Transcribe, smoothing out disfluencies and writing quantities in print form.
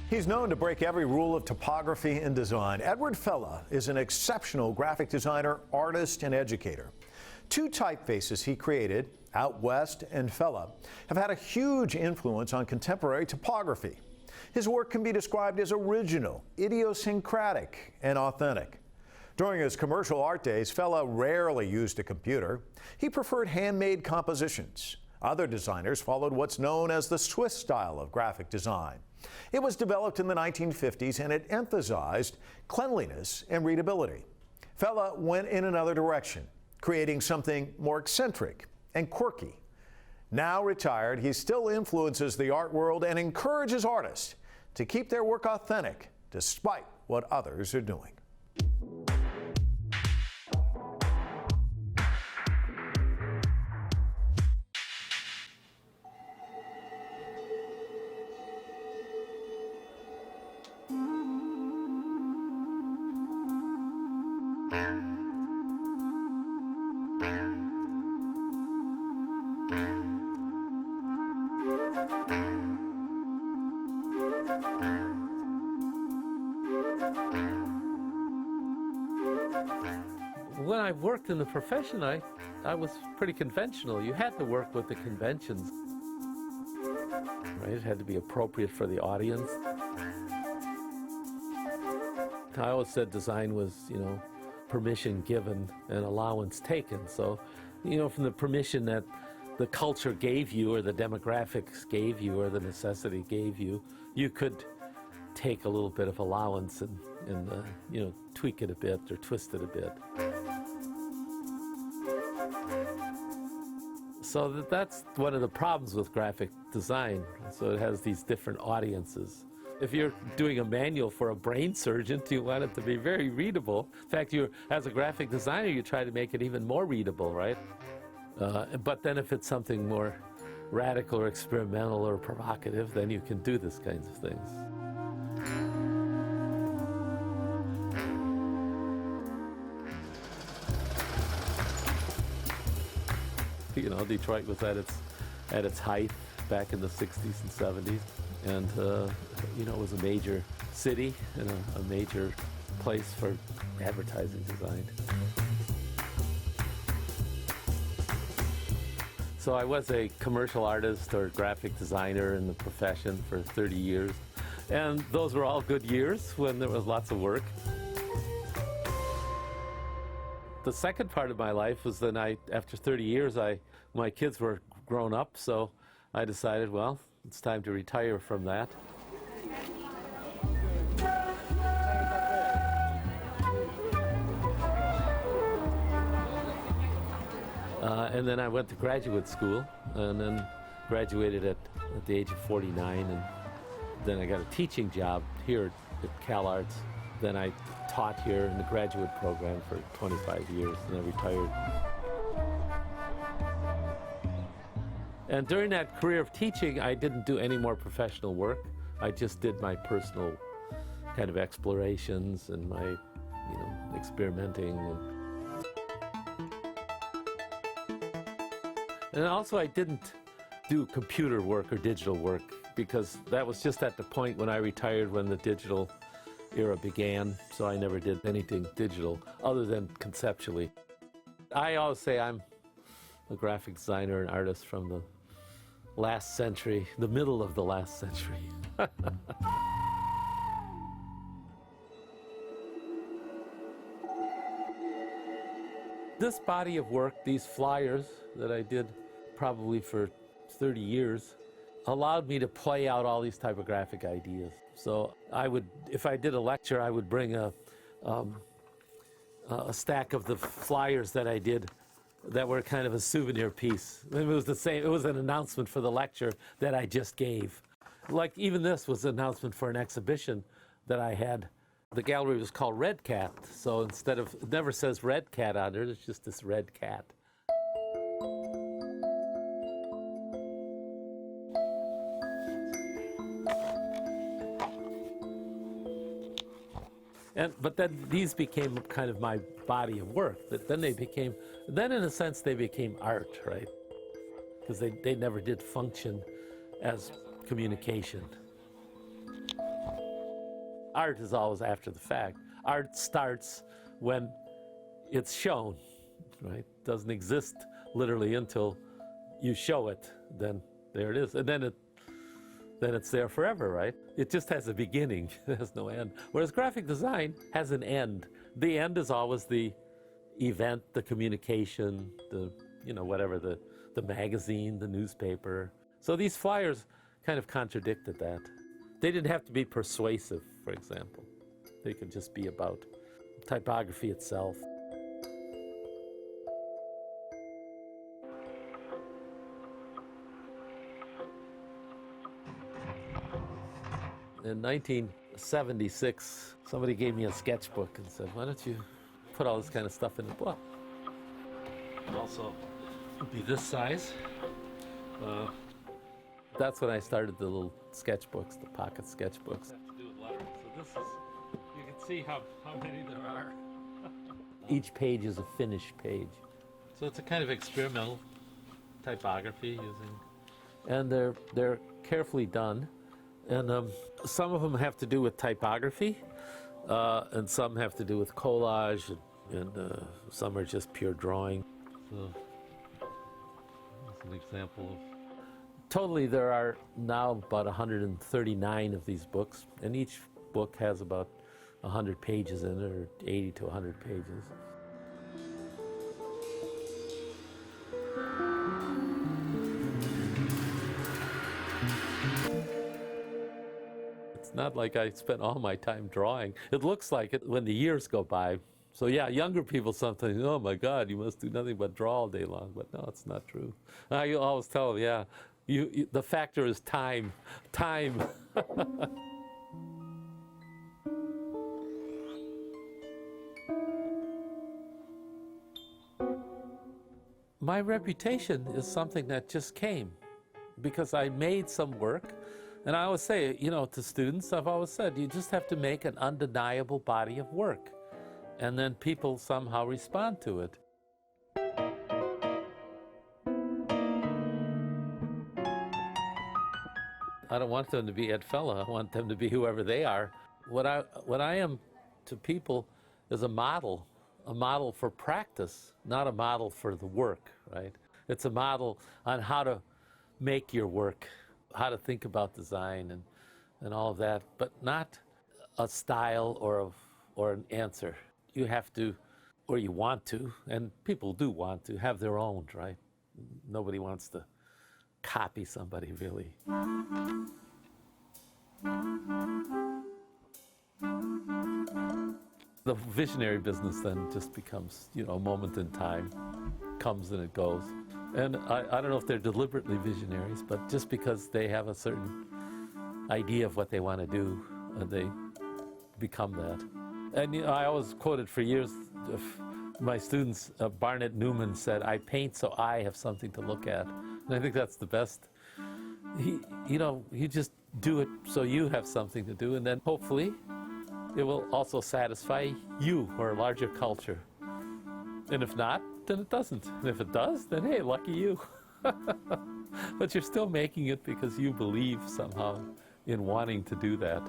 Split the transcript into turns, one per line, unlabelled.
He's known to break every rule of typography and design. Edward Fulla is an exceptional graphic designer, artist, and educator. Two typefaces he created, Out West and Fella, have had a huge influence on contemporary typography. His work can be described as original, idiosyncratic, and authentic. During his commercial art days, Fella rarely used a computer. He preferred handmade compositions. Other designers followed what's known as the Swiss style of graphic design. It was developed in the 1950s and it emphasized cleanliness and readability. Fella went in another direction, creating something more eccentric and quirky. Now retired, he still influences the art world and encourages artists to keep their work authentic despite what others are doing.
When I worked in the profession, I was pretty conventional. You had to work with the conventions, right? It had to be appropriate for the audience. I always said design was, permission given and allowance taken. So, from the permission that the culture gave you or the demographics gave you or the necessity gave you, you could take a little bit of allowance and tweak it a bit or twist it a bit. So that's one of the problems with graphic design. So it has these different audiences. If you're doing a manual for a brain surgeon, you want it to be very readable. In fact, as a graphic designer, you try to make it even more readable, right? But then if it's something more radical or experimental or provocative, then you can do these kinds of things. Detroit was at its height back in the 60s and 70s, and it was a major city and a major place for advertising design. So I was a commercial artist or graphic designer in the profession for 30 years, and those were all good years when there was lots of work. The second part of my life was then after 30 years, my kids were grown up, so I decided, well, it's time to retire from that. And then I went to graduate school and then graduated at the age of 49, and then I got a teaching job here at CalArts. Then I taught here in the graduate program for 25 years, and I retired. And during that career of teaching, I didn't do any more professional work. I just did my personal kind of explorations and my, experimenting. And also I didn't do computer work or digital work because that was just at the point when I retired when the digital era began, so I never did anything digital other than conceptually. I always say I'm a graphic designer and artist from the last century, the middle of the last century. This body of work, these flyers that I did probably for 30 years, allowed me to play out all these typographic ideas. So if I did a lecture, I would bring a stack of the flyers that I did that were kind of a souvenir piece. It was the same, it was an announcement for the lecture that I just gave. Like even this was an announcement for an exhibition that I had. The gallery was called Red Cat, so it never says Red Cat on there, it's just this red cat. But then these became kind of my body of work. But then in a sense, they became art, right? Because they never did function as communication. Art is always after the fact. Art starts when it's shown, right? Doesn't exist literally until you show it, then there it is. And then it's there forever, right? It just has a beginning, it has no end. Whereas graphic design has an end. The end is always the event, the communication, the, whatever, the magazine, the newspaper. So these flyers kind of contradicted that. They didn't have to be persuasive, for example. They could just be about typography itself. In 1976, somebody gave me a sketchbook and said, why don't you put all this kind of stuff in the book? It also would be this size. That's when I started the little sketchbooks, the pocket sketchbooks. To do with lettering. So this is, you can see how many there are. Each page is a finished page. So it's a kind of experimental typography using, and they're carefully done. And some of them have to do with typography, and some have to do with collage, and some are just pure drawing. So that's an example of. Totally, there are now about 139 of these books, and each book has about 100 pages in it, or 80 to 100 pages. It's not like I spent all my time drawing. It looks like it when the years go by. So yeah, younger people sometimes, oh my God, you must do nothing but draw all day long. But no, it's not true. I always tell them, yeah, the factor is time. Time. My reputation is something that just came because I made some work. And I always say, to students, I've always said, you just have to make an undeniable body of work. And then people somehow respond to it. I don't want them to be Ed Fulla. I want them to be whoever they are. What I am to people is a model for practice, not a model for the work, right? It's a model on how to make your work, how to think about design and all of that, but not a style or an answer. You have to, or you want to, and people do want to have their own, right? Nobody wants to copy somebody, really. The visionary business then just becomes, a moment in time, comes and it goes. And I don't know if they're deliberately visionaries, but just because they have a certain idea of what they want to do, they become that. And I always quoted for years, my students, Barnett Newman said, I paint so I have something to look at. And I think that's the best. You just do it so you have something to do, and then hopefully it will also satisfy you or a larger culture. And if not, then it doesn't. And if it does, then hey, lucky you. But you're still making it because you believe somehow in wanting to do that.